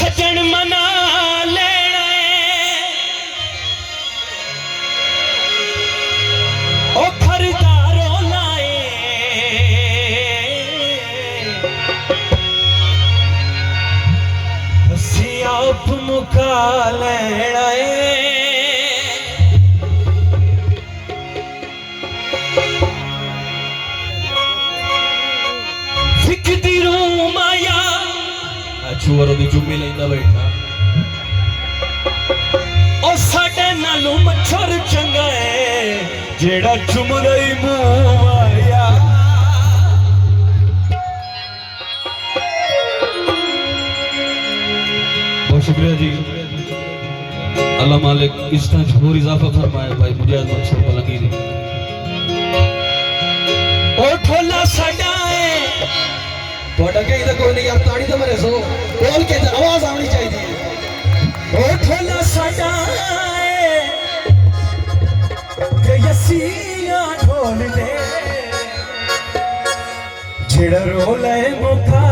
सजन मना लेना ओ खरीदारों लाए हसी आप मुका लेना फिकदी रूम आया छुआरों की चुम्मी लेंदा बैठा और साडे नालों मच्छर चंगा है जेड़ा चुमदा ही मुंह आया। बहुत शुक्रिया जी, अल्लाह मालिक इस तरह होर इजाफा फरमाए भाई मुजाहिद मंसूर बलंगी। ओ ठोला साडा है थोड़ा कहीं तो कोई नहीं यार, ताड़ी तो मेरे सो बोल के आवाज आनी चाहिए। ओ ठोला साडा के यसीया ढोल ले जेड़ा रोल है मुका